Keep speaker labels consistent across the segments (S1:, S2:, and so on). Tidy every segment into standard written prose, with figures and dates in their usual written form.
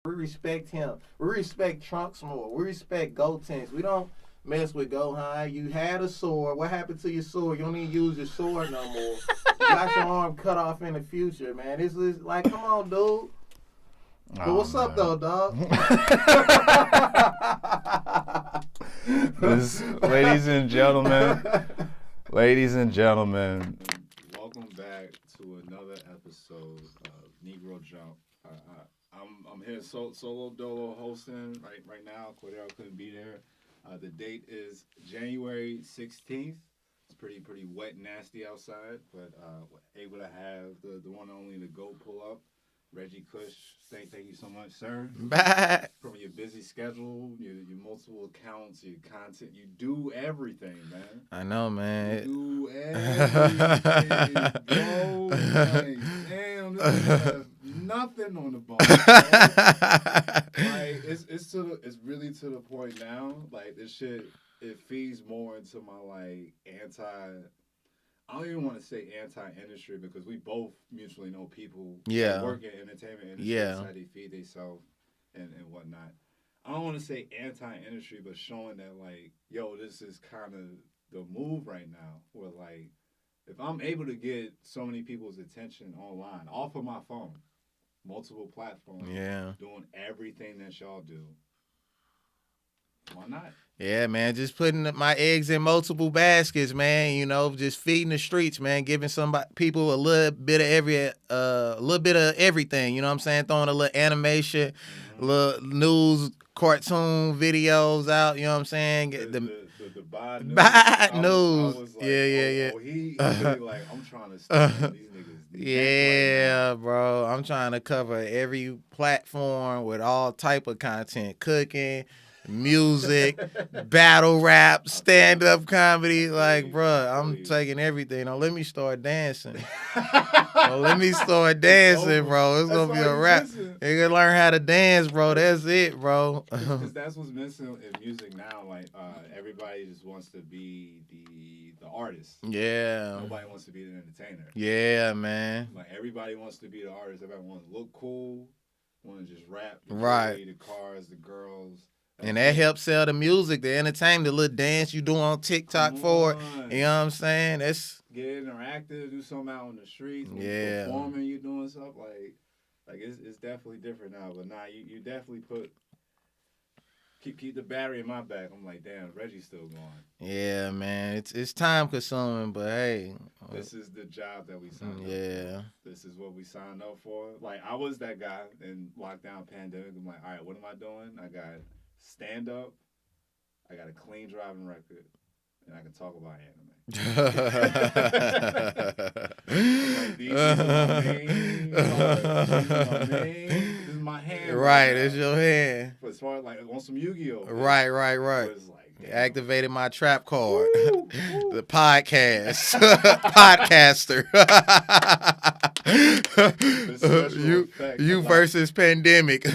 S1: We respect him. We respect Trunks more. We respect Gotenks. We don't mess with Gohan. You had a sword. What happened to your sword? You don't even use your sword no more. You got your arm cut off in the future, man. This is like, come on, dude. But what's up, though, dog?
S2: Ladies and gentlemen,
S3: welcome back to another episode of Negro Jump. I'm here solo dolo hosting right now. Cordero couldn't be there. The date is January 16th. It's pretty wet and nasty outside, but able to have the one and only the GOAT pull up. Reggie Kush, thank you so much, sir.
S2: bye.
S3: From your busy schedule, your multiple accounts, your content, you do everything, man.
S2: I know, man.
S3: You do everything, bro. Like, damn, this has nothing on the bone. Like, it's really to the point now. Like, this shit, it feeds more into my like I don't even want to say anti-industry because we both mutually know people that work in entertainment industry. That's how they feed themselves and whatnot. I don't want to say anti-industry, but showing that like, yo, this is kind of the move right now. Where like, if I'm able to get so many people's attention online, off of my phone, multiple platforms, doing everything that y'all do, why not?
S2: Yeah, man, just putting my eggs in multiple baskets, man. You know, just feeding the streets, man. Giving people a little bit of everything. You know what I'm saying? Throwing a little animation, little news, cartoon videos out. You know what I'm saying?
S3: The bad news.
S2: Bad news.
S3: I was like,
S2: yeah.
S3: Oh, he really like, I'm trying to stop these niggas.
S2: Yeah, bro. I'm trying to cover every platform with all type of content, cooking, music, battle rap, stand-up comedy. Like, bro, I'm taking everything. Now, let me start dancing. Let me start dancing, bro. It's going to be a rap. You gonna learn how to dance, bro. That's it, bro.
S3: Because that's what's missing in music now. Like, everybody just wants to be the artist.
S2: Yeah.
S3: Nobody wants to be the entertainer.
S2: Yeah, man.
S3: Like, everybody wants to be the artist. Everybody wants to look cool, want to just rap.
S2: Right.
S3: The cars, the girls.
S2: And that helps sell the music, the entertainment, the little dance you do on TikTok for it. You know what I'm saying? That's
S3: get interactive, do something out on the streets. Performing, you doing stuff like it's definitely different now. But nah, you definitely keep the battery in my back. I'm like, damn, Reggie's still going.
S2: Yeah, man. It's time consuming, but hey,
S3: this is the job that we signed up
S2: for.
S3: This is what we signed up for. Like, I was that guy in lockdown pandemic. I'm like, all right, what am I doing? I got stand up, I got a clean driving record, and I can talk about anime. Like, these are my main This is my hand.
S2: Right, it's your hand.
S3: But as far as like on some Yugioh.
S2: Right.
S3: It's like,
S2: activated my trap card. The podcast. Podcaster. You versus pandemic.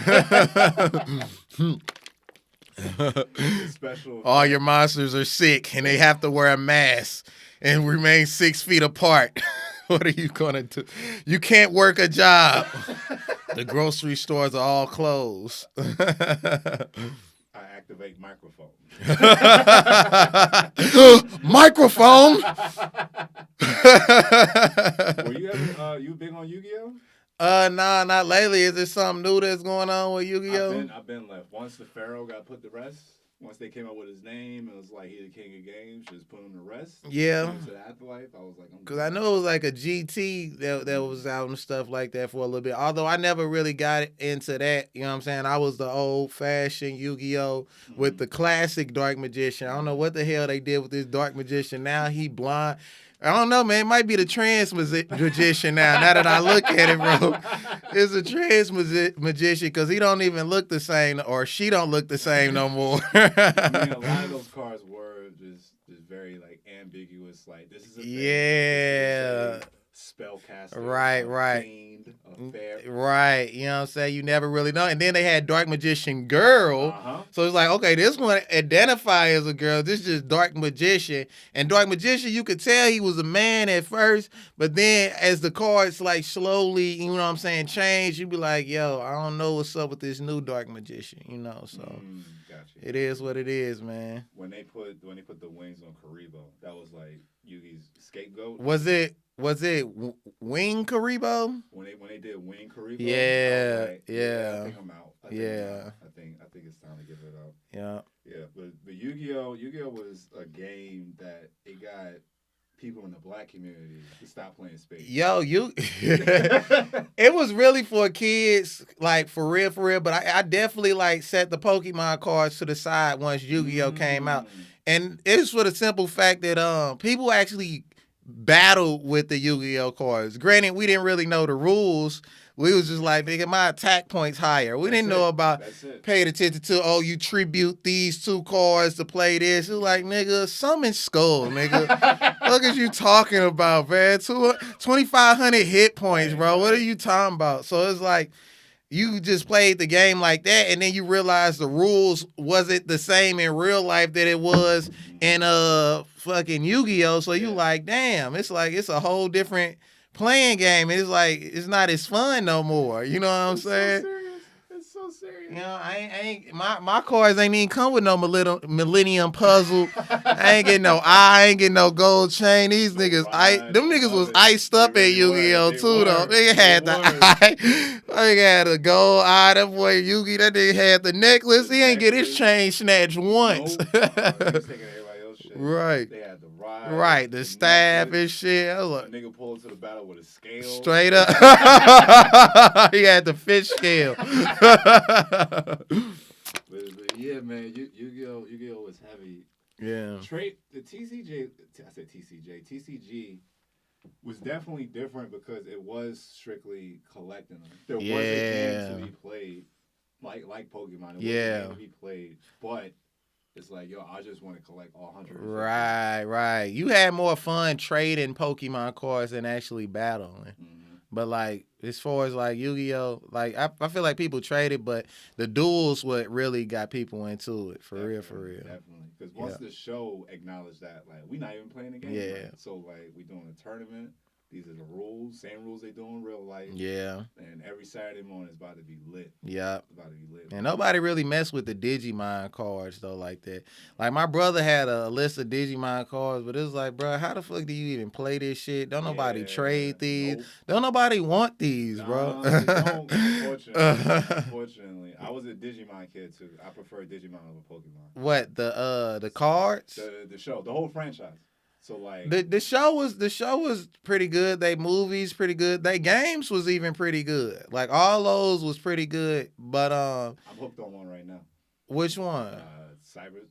S2: All your monsters are sick and they have to wear a mask and remain 6 feet apart. What are you gonna do? You can't work a job. The grocery stores are all closed.
S3: I activate microphone.
S2: Microphone.
S3: Were you ever you big on Yugioh?
S2: Nah, not lately. Is there something new that's going on with Yugioh?
S3: I've been left. Once the Pharaoh got put to rest, once they came up with his name, it was like he the king of games, just put him to rest.
S2: Yeah.
S3: To the afterlife, I was like,
S2: because I know it was like a GT that was out and stuff like that for a little bit. Although I never really got into that. You know what I'm saying? I was the old-fashioned Yu-Gi-Oh! With the classic Dark Magician. I don't know what the hell they did with this Dark Magician. Now he blind. I don't know, man. It might be the trans magician now that I look at it, bro. It's a trans magician because he don't even look the same or she don't look the same no more.
S3: I mean, a lot of those cards were just very, like, ambiguous. Like, this is a thing.
S2: Yeah.
S3: spellcaster,
S2: Right,
S3: a
S2: right.
S3: fiend, a fair.
S2: Right, you know what I'm saying? You never really know. And then they had Dark Magician Girl. So it's like, okay, this one identify as a girl. This is just Dark Magician. And Dark Magician, you could tell he was a man at first, but then as the cards like slowly, you know what I'm saying, change, you be like, yo, I don't know what's up with this new Dark Magician, you know. So
S3: Gotcha.
S2: it is what it is, man.
S3: When they put the wings on Karibo, that was like Yugi's scapegoat.
S2: Was it Wing Karibo?
S3: When they did Wing Karibo,
S2: Yeah,
S3: like,
S2: yeah.
S3: I think I'm out. I think it's time to give it up.
S2: Yeah.
S3: Yeah, but Yu-Gi-Oh was a game that it got people in the black community to stop playing spades.
S2: Yo, it was really for kids, like for real. But I definitely like set the Pokemon cards to the side once Yu-Gi-Oh came out, and it's for the simple fact that people actually battled with the Yu-Gi-Oh cards. Granted, we didn't really know the rules. We was just like, nigga, my attack point's higher. We didn't know about paying attention to, you tribute these 2 cards to play this. It was like, nigga, summon Skull, nigga. What is you talking about, man? 2,500 hit points, bro. What are you talking about? So it's like, you just played the game like that, and then you realize the rules wasn't the same in real life that it was in fucking Yu-Gi-Oh. So you like, damn, it's like it's a whole different playing game. And it's like it's not as fun no more. You know what I'm saying?
S3: It's so serious.
S2: You know, I ain't my cards ain't even come with no Millennium Puzzle. I ain't getting no eye, I ain't getting no gold chain. These niggas, them niggas was iced up at Yu-Gi-Oh too though. They had the eye, they had a gold eye. That boy Yugi, that nigga had the necklace. He ain't get his chain snatched once.
S3: Nope. He was taking everybody else's shit.
S2: Right.
S3: They had the ride.
S2: Right, the staff and shit. I was like,
S3: a nigga pulled into the battle with a scale.
S2: Straight up. He had the fish scale.
S3: but yeah, man, Yu-Gi-Oh was heavy.
S2: Yeah.
S3: The TCG was definitely different because it was strictly collecting them. There was a game to be played, like Pokemon. It was a game to be played, but it's like, yo, I just want to collect all 100.
S2: Right. You had more fun trading Pokemon cards than actually battling.
S3: Mm-hmm.
S2: But like, as far as like Yu-Gi-Oh, like I feel like people traded, but the duels what really got people into it for real.
S3: Definitely, because once the show acknowledged that, like, we not even playing the game.
S2: Yeah.
S3: Right? So like, we doing a tournament. These are the rules, same rules they do in real life.
S2: Yeah.
S3: And every Saturday morning is about to be lit.
S2: Yeah.
S3: It's about to be lit.
S2: And nobody really messed with the Digimon cards though like that. Like my brother had a list of Digimon cards, but it was like, bro, how the fuck do you even play this shit? Don't nobody trade these. Nope. Don't nobody want these, bro.
S3: They don't, unfortunately. I was a Digimon kid too. I prefer Digimon over Pokemon.
S2: What, the cards?
S3: The show, the whole franchise. So like
S2: the show was pretty good. They movies pretty good. They games was even pretty good. Like all those was pretty good. But
S3: I'm hooked on one right now.
S2: Which one?
S3: Cyber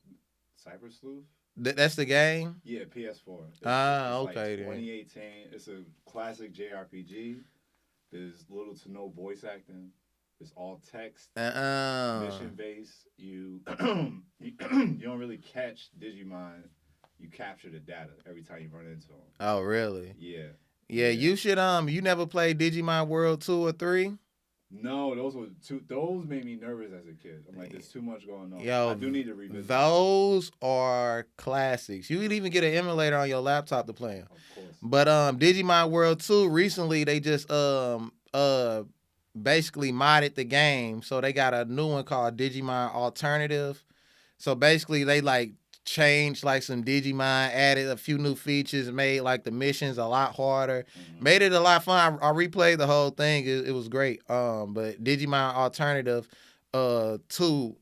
S3: Sleuth.
S2: That's the game.
S3: Yeah, PS4. It's
S2: okay.
S3: Like 2018. It's a classic JRPG. There's little to no voice acting. It's all text. Mission based. You don't really catch Digimon. You capture the data every time you run into them.
S2: Oh, really?
S3: Yeah.
S2: You should you never played Digimon World 2 or 3?
S3: No, those made me nervous as a kid. I'm like, there's too much going on.
S2: Yo,
S3: I do need to revisit.
S2: Those are classics. You can even get an emulator on your laptop to play them.
S3: Of course.
S2: But Digimon World 2 recently they just basically modded the game. So they got a new one called Digimon Alternative. So basically they like changed like some Digimon, added a few new features, made like the missions a lot harder, made it a lot fun. I replayed the whole thing. It was great. But Digimon Alternative 2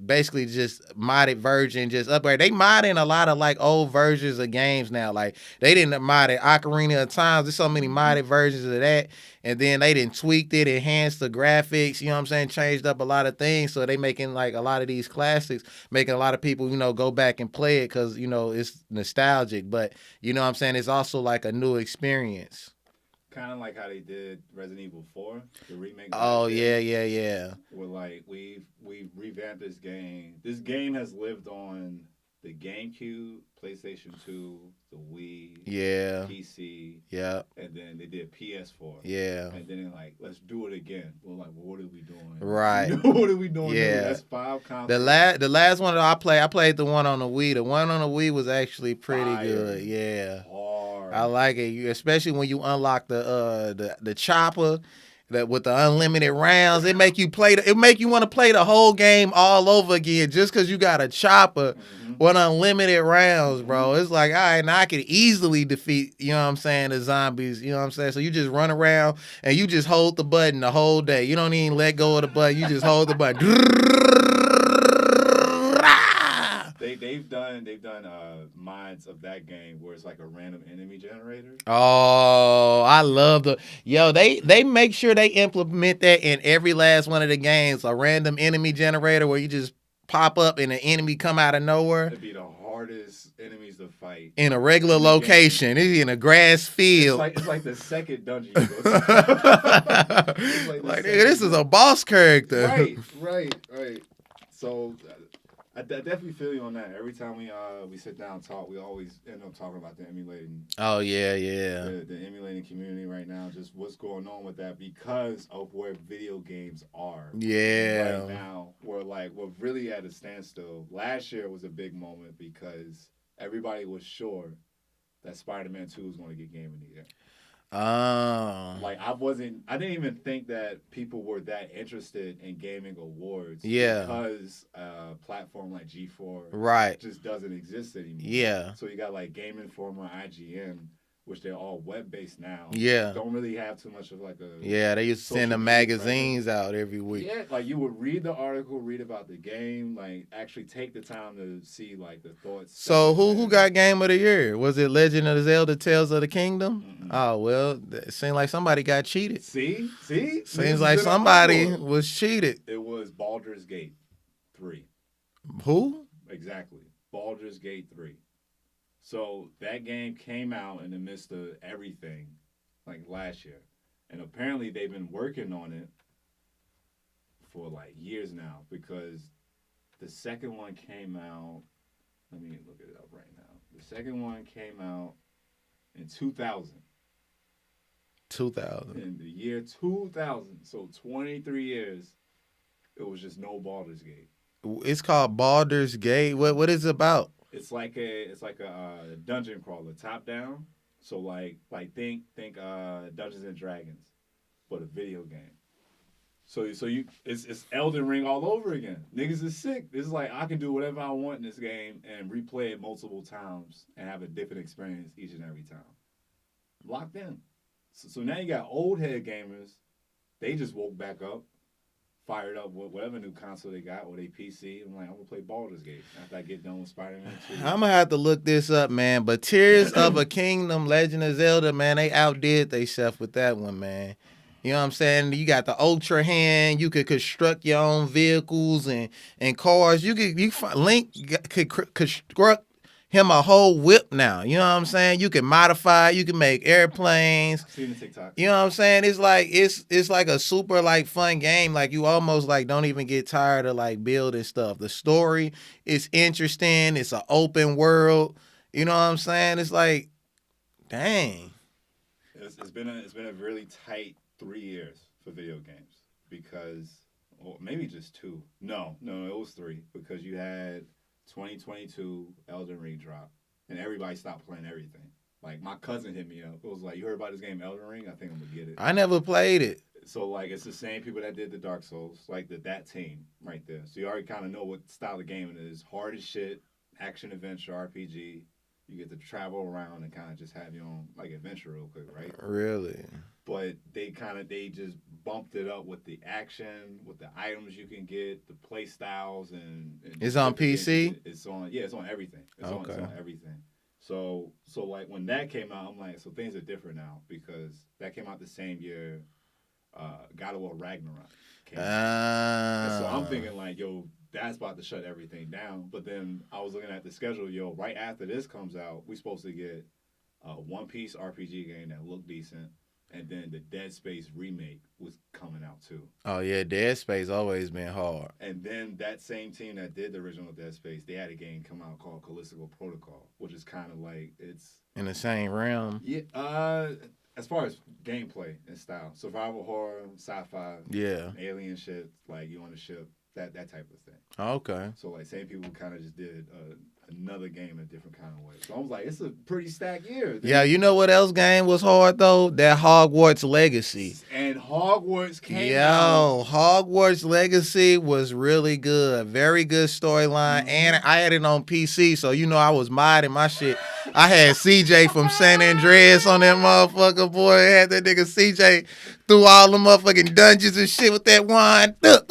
S2: basically just modded version, just upgrade. They modding a lot of like old versions of games now. Like they didn't mod it Ocarina of Time. There's so many modded versions of that. And then they didn't tweaked it, enhanced the graphics, you know what I'm saying, changed up a lot of things. So they making like a lot of these classics, making a lot of people, go back and play it because, it's nostalgic. But, you know what I'm saying, it's also like a new experience.
S3: Kind of like how they did Resident Evil 4, the remake.
S2: Oh, yeah.
S3: Where like we've revamped this game. This game has lived on the GameCube, PlayStation 2, the Wii,
S2: Yeah.
S3: PC,
S2: Yeah.
S3: and then they did PS4.
S2: Yeah.
S3: And then they're like, let's do it again. We're like, well, what are we doing?
S2: Right.
S3: What are we doing?
S2: Yeah.
S3: That's 5 consoles.
S2: The last one that I played the one on the Wii. The one on the Wii was actually pretty good. Yeah.
S3: Hard.
S2: I like it, especially when you unlock the chopper that with the unlimited rounds. It make you want to play the whole game all over again just because you got a chopper with unlimited rounds, bro. It's like, all right, now I can easily defeat, you know what I'm saying, the zombies, you know what I'm saying? So you just run around and you just hold the button the whole day. You don't even let go of the button. You just hold the button.
S3: They've done mods of that game where it's like a random enemy generator.
S2: Oh, I love they make sure they implement that in every last one of the games. A random enemy generator where you just pop up and an enemy come out of nowhere.
S3: It'd be the hardest enemies to fight
S2: in a regular location. It's in a grass field.
S3: It's like the second dungeon you go to.
S2: like nigga, this is a boss character.
S3: Right. So I definitely feel you on that. Every time we sit down and talk, we always end up talking about the emulating.
S2: Oh yeah.
S3: The emulating community right now, just what's going on with that because of where video games are.
S2: Yeah.
S3: Right now, we're really at a standstill. Last year was a big moment because everybody was sure that Spider-Man 2 was going to get Game of the Year.
S2: Oh.
S3: I didn't even think that people were that interested in gaming awards.
S2: Yeah.
S3: Because a platform like G4
S2: right.
S3: just doesn't exist anymore.
S2: Yeah.
S3: So you got like Game Informer, IGN, which they're all web-based now.
S2: Yeah.
S3: Don't really have too much of like a...
S2: Yeah, they used to send the magazines out every week.
S3: Yeah, like you would read the article, read about the game, like actually take the time to see like the thoughts.
S2: So who got Game of the Year? Was it Legend of Zelda Tales of the Kingdom? Mm-hmm. Oh, well, it seemed like somebody got cheated.
S3: See?
S2: Seems like somebody was cheated.
S3: It was Baldur's Gate 3.
S2: Who?
S3: Exactly. Baldur's Gate 3. So that game came out in the midst of everything, like last year. And apparently they've been working on it for like years now because the second one came out, let me look it up right now. The second one came out in 2000.
S2: 2000.
S3: In the year 2000, so 23 years, it was just no Baldur's Gate.
S2: It's called Baldur's Gate. What is it about?
S3: It's like a dungeon crawler, top down. So like think Dungeons and Dragons, but a video game. So it's Elden Ring all over again. Niggas is sick. This is like I can do whatever I want in this game and replay it multiple times and have a different experience each and every time. Locked in. So now you got old head gamers. They just woke back up, fired up with whatever new console they got or they PC. I'm like, I'm gonna play Baldur's Gate after I get done with Spider-Man 2.
S2: I'm gonna have to look this up, man. But Tears of a Kingdom, Legend of Zelda, man, they outdid themselves with that one, man. You know what I'm saying? You got the Ultra Hand. You could construct your own vehicles and cars. Link could construct him a whole whip now. You know what I'm saying? You can modify. You can make airplanes.
S3: I've seen the TikTok.
S2: You know what I'm saying? It's like a super like fun game. Like you almost like don't even get tired of like building stuff. The story is interesting. It's an open world. You know what I'm saying? It's like, dang.
S3: It's been a really tight 3 years for video games because, or maybe just 2. No, it was 3 because you had 2022 Elden Ring drop and everybody stopped playing everything. Like my cousin hit me up. It was like, you heard about this game Elden Ring? I think I'm gonna get it.
S2: I never played it.
S3: So like it's the same people that did the Dark Souls, like that team right there. So you already kind of know what style of game it is. Hard as shit, action adventure RPG. You get to travel around and kind of just have your own like adventure real quick, right?
S2: Really?
S3: But they just bumped it up with the action, with the items you can get, the play styles, and
S2: it's on PC.
S3: It's on everything. It's
S2: okay.
S3: on everything. So like when that came out, I'm like, so things are different now because that came out the same year. God of War Ragnarok came out. And so I'm thinking like, yo, that's about to shut everything down. But then I was looking at the schedule, yo, right after this comes out, we're supposed to get a One Piece RPG game that looked decent. And then the Dead Space remake was coming out too.
S2: Oh yeah, Dead Space always been hard.
S3: And then that same team that did the original Dead Space, they had a game come out called Callisto Protocol, which is kind of like it's
S2: In the same realm.
S3: yeah. As far as gameplay and style, survival horror, sci-fi,
S2: Yeah.
S3: alien shit, like you on a ship, that type of thing.
S2: Okay.
S3: So like same people kind of just did another game in a different kind of way. So I was like, it's a pretty stacked year. Dude.
S2: Yeah, you know what else game was hard though? That Hogwarts Legacy.
S3: And Hogwarts came out.
S2: Hogwarts Legacy was really good. Very good storyline. And I had it on PC, so you know I was modding my shit. I had CJ from San Andreas on that motherfucker, boy. I had that nigga CJ through all the motherfucking dungeons and shit with that wine. Look.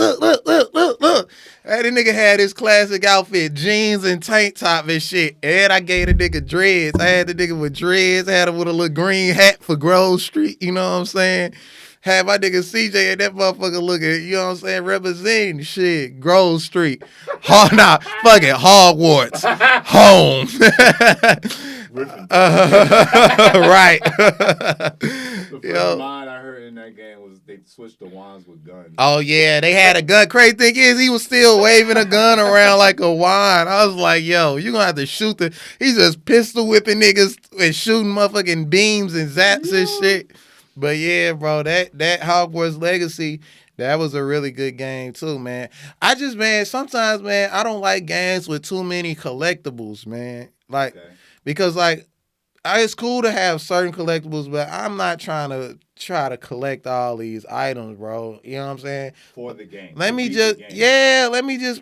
S2: That nigga had his classic outfit, jeans and tank top and shit. And I gave the nigga dreads. I had the nigga with dreads. I had him with a little green hat for Grove Street. You know what I'm saying? Had my nigga CJ and that motherfucker looking, you know what I'm saying, representing shit, Grove Street. Fuck it, Hogwarts. Home. Right.
S3: The first line I heard in that game was they switched the wands with guns.
S2: Oh yeah, they had a gun. Crazy thing is, he was still waving a gun around like a wand. I was like, yo, you gonna have to shoot the. He's just pistol whipping niggas and shooting motherfucking beams and zaps and shit. But yeah, bro, that Hogwarts Legacy, that was a really good game too, man. Sometimes, man, I don't like games with too many collectibles, man. Like, because like, it's cool to have certain collectibles, but I'm not trying to collect all these items, bro. You know what I'm saying?
S3: For the game.
S2: Let me just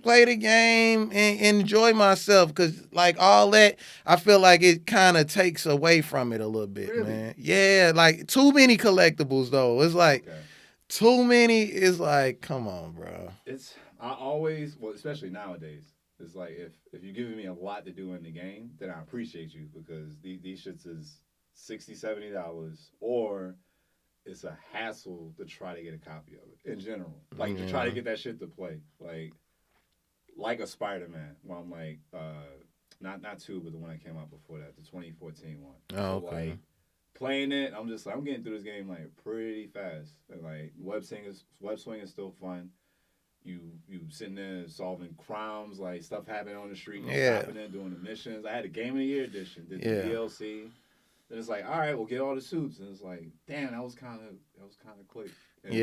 S2: play the game and enjoy myself, because like all that, I feel like it kind of takes away from it a little bit, man. Yeah, like too many collectibles though. It's like too many. It's like, come on, bro.
S3: Especially nowadays. It's like if you're giving me a lot to do in the game, then I appreciate you, because these shits is $60, $70, or it's a hassle to try to get a copy of it in general. Like to try to get that shit to play. Like a Spider-Man. Well, I'm like not 2, but the one that came out before that, the 2014 one.
S2: Oh, okay.
S3: Like playing it, I'm just like, I'm getting through this game like pretty fast. And like web swing is still fun. You sitting there solving crimes, like stuff happening on the street, stopping it, doing the missions. I had a Game of the Year edition, did the DLC. Then it's like, all right, we'll get all the suits, and it's like, damn, that was kind of quick. And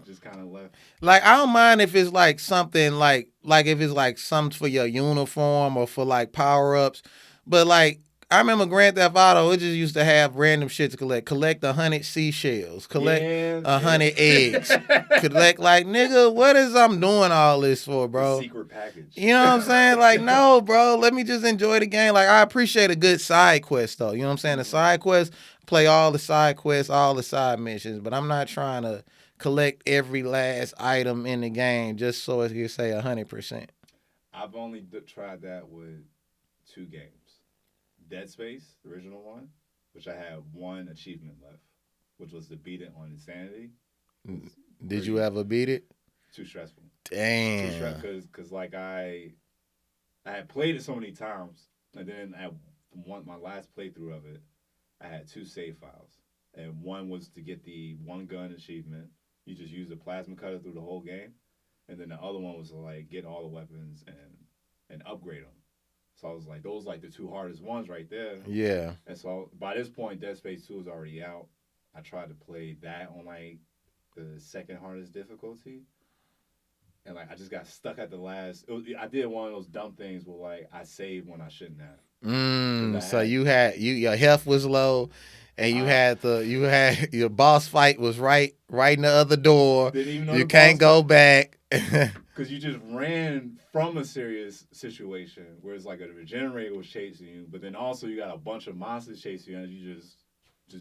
S3: just kind of left.
S2: Like, I don't mind if it's like something like if it's like something for your uniform or for like power ups, but like, I remember Grand Theft Auto, it just used to have random shit to collect. Collect 100 seashells. Collect 100 eggs. Collect, like, nigga, what is I'm doing all this for, bro?
S3: Secret package.
S2: You know what I'm saying? Like, no, bro, let me just enjoy the game. Like, I appreciate a good side quest, though. You know what I'm saying? The side quest, play all the side quests, all the side missions, but I'm not trying to collect every last item in the game just so it can say 100%.
S3: I've only tried that with 2 games. Dead Space, the original one, which I had 1 achievement left, which was to beat it on Insanity.
S2: Did you ever beat it?
S3: Too stressful.
S2: Damn.
S3: Because like I had played it so many times, and then at my last playthrough of it, I had 2 save files, and one was to get the 1 gun achievement. You just use the plasma cutter through the whole game, and then the other one was to like get all the weapons and upgrade them. So I was like, those like the 2 hardest ones right there.
S2: Yeah.
S3: And so by this point, Dead Space 2 is already out. I tried to play that on like the second hardest difficulty. And like I just got stuck at the last. I did one of those dumb things where like I saved when I shouldn't have.
S2: So your health was low, and you had your boss fight was right in the other door.
S3: Didn't even know
S2: you can't go back.
S3: Because you just ran from a serious situation where it's like a regenerator was chasing you, but then also you got a bunch of monsters chasing you, and you just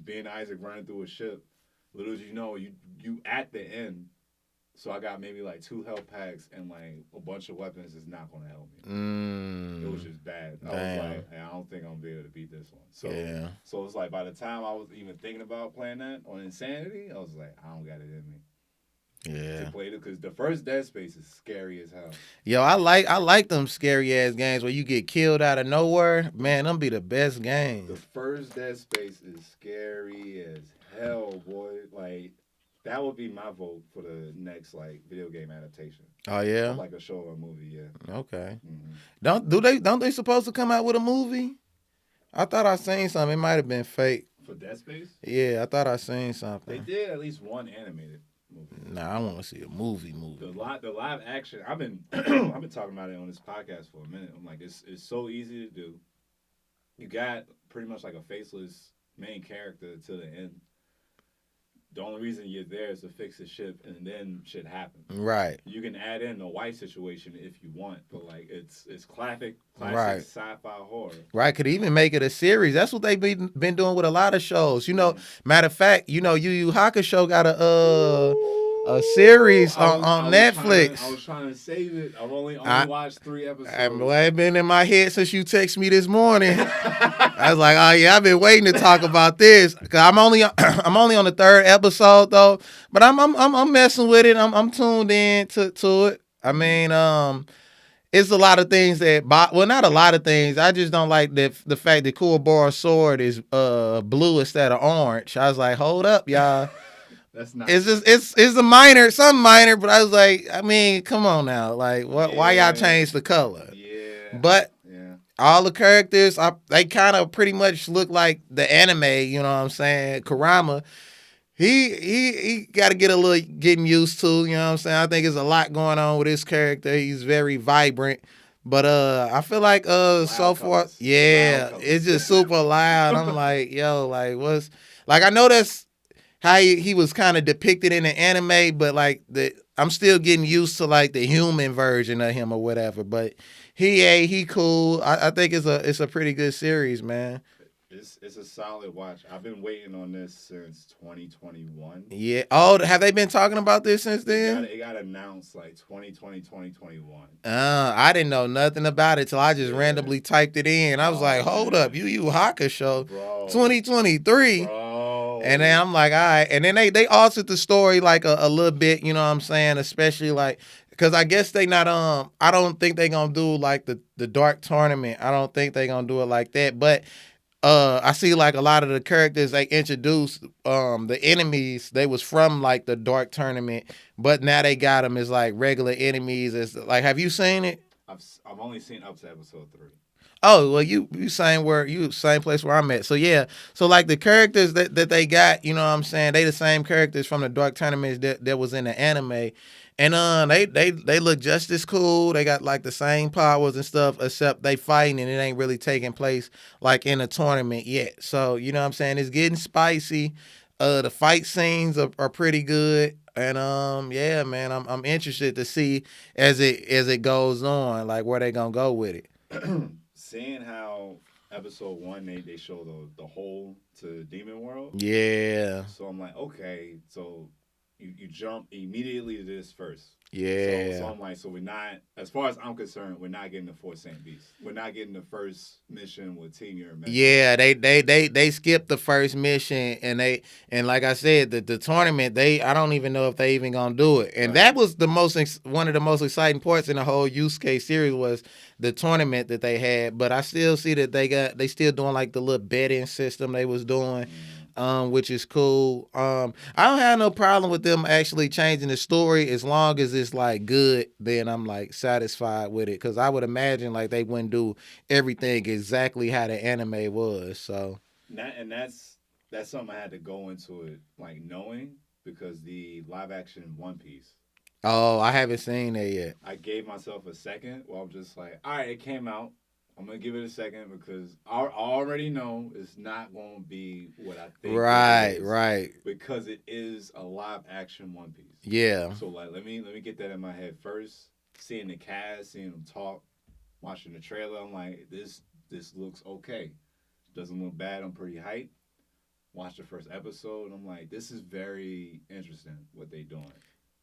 S3: being Isaac running through a ship. Little as you know, you at the end. So I got maybe like 2 health packs and like a bunch of weapons is not going to help me. It was just bad. I was like, hey, I don't think I'm going to be able to beat this one. So it's like by the time I was even thinking about playing that on Insanity, I was like, I don't got it in me.
S2: Yeah.
S3: to play it because the first Dead Space is scary as hell.
S2: Yo, I like them scary ass games where you get killed out of nowhere. Man, them be the best
S3: The
S2: games.
S3: first Dead Space is scary as hell, boy. Like that would be my vote for the next like video game adaptation
S2: Oh
S3: of
S2: yeah.
S3: like a show or a movie. Yeah.
S2: Okay.
S3: hmm
S2: Don't they supposed to come out with a movie? I thought I seen something. It might have been fake.
S3: For Dead Space,
S2: Yeah, I thought I seen
S3: they
S2: something.
S3: did at least one animated movie.
S2: Nah, I want to see a movie.
S3: The live action. I've been I've been talking about it on this podcast for a minute. I'm like, it's so easy to do. You got pretty much like a faceless main character to the end. The only reason you're there is to fix the ship, and then shit happens.
S2: Right.
S3: You can add in the white situation if you want, but like it's classic
S2: Right.
S3: sci-fi horror.
S2: Right, could even make it a series. That's what they've been doing with a lot of shows. You know,
S3: Mhm.
S2: matter of fact, Yu Yu Hakusho got a series on Netflix.
S3: I was trying to save it. I've only
S2: I-
S3: watched 3 episodes.
S2: I've been in my head since you texted me this morning. I was like, oh yeah, I've been waiting to talk about this. Cause I'm only I'm only on the 3rd episode though, but I'm messing with it. I'm tuned in to it. I mean, it's a lot of things that, well, not a lot of things. I just don't like the fact that Kuwabara's sword is blue instead of orange. I was like, hold up, y'all.
S3: That's not.
S2: It's a minor, some minor, but I was like, I mean, come on now, like, what? Why y'all
S3: Yeah.
S2: change the color?
S3: Yeah.
S2: But
S3: Yeah.
S2: all the characters, they kind of pretty much look like the anime. You know what I'm saying? Kurama. He got to get a little getting used to. You know what I'm saying? I think there's a lot going on with his character. He's very vibrant. But I feel like so far,
S3: colors.
S2: yeah,
S3: Loud colors.
S2: it's just super loud. I'm like, yo, like what's like I know that's how he was kind of depicted in the anime, but like I'm still getting used to like the human version of him or whatever. But he cool. I think it's a pretty good series, man.
S3: It's a solid watch. I've been waiting on this since 2021.
S2: Yeah. Oh, have they been talking about this since then?
S3: It got announced like 2020, 2021.
S2: I didn't know nothing about it till I just
S3: Yeah.
S2: randomly typed it in. I was
S3: Oh,
S2: like, hold
S3: man.
S2: up, Yu Hakusho
S3: Bro.
S2: 2023.
S3: Bro.
S2: And then I'm like, all right. And then they altered the story like a little bit, you know what I'm saying? Especially like, because I guess they not, I don't think they going to do like the Dark Tournament. I don't think they going to do it like that. But I see like a lot of the characters they introduced, the enemies, they was from like the Dark Tournament, but now they got them as like regular enemies. It's like, have you seen it?
S3: I've only seen up to episode 3.
S2: Oh well, you same place where I'm at. So yeah, so like the characters that they got, you know what I'm saying? They the same characters from the Dark Tournaments that was in the anime, and they look just as cool. They got like the same powers and stuff, except they fighting and it ain't really taking place like in a tournament yet. So you know what I'm saying? It's getting spicy. The fight scenes are pretty good. And yeah, man, I'm interested to see as it goes on, like where they gonna go with it.
S3: Seeing how episode 1 they show the hole to Demon World.
S2: Yeah.
S3: So I'm like, okay, so you jump immediately to this first.
S2: Yeah.
S3: So I'm like, so we're not, as far as I'm concerned, we're not getting the Four Saint Beast. We're not getting the first mission with Team Urban.
S2: Yeah, they skipped the first mission and like I said, the tournament, I don't even know if they even gonna do it. And that was one of the most exciting parts in the whole Yusuke series was the tournament that they had. But I still see that they still doing like the little betting system they was doing. Which is cool. I don't have no problem with them actually changing the story as long as it's like good. Then I'm like satisfied with it because I would imagine like they wouldn't do everything exactly how the anime was. So
S3: That's something I had to go into it like knowing because the live action One Piece.
S2: Oh, I haven't seen that yet.
S3: I gave myself a second. Well, I'm just like, all right, it came out. I'm gonna give it a second because I already know it's not gonna be what I think.
S2: Right.
S3: Because it is a live action One Piece.
S2: Yeah.
S3: So like, let me get that in my head first. Seeing the cast, seeing them talk, watching the trailer, I'm like, this looks okay. Doesn't look bad. I'm pretty hyped. Watched the first episode. I'm like, this is very interesting what they doing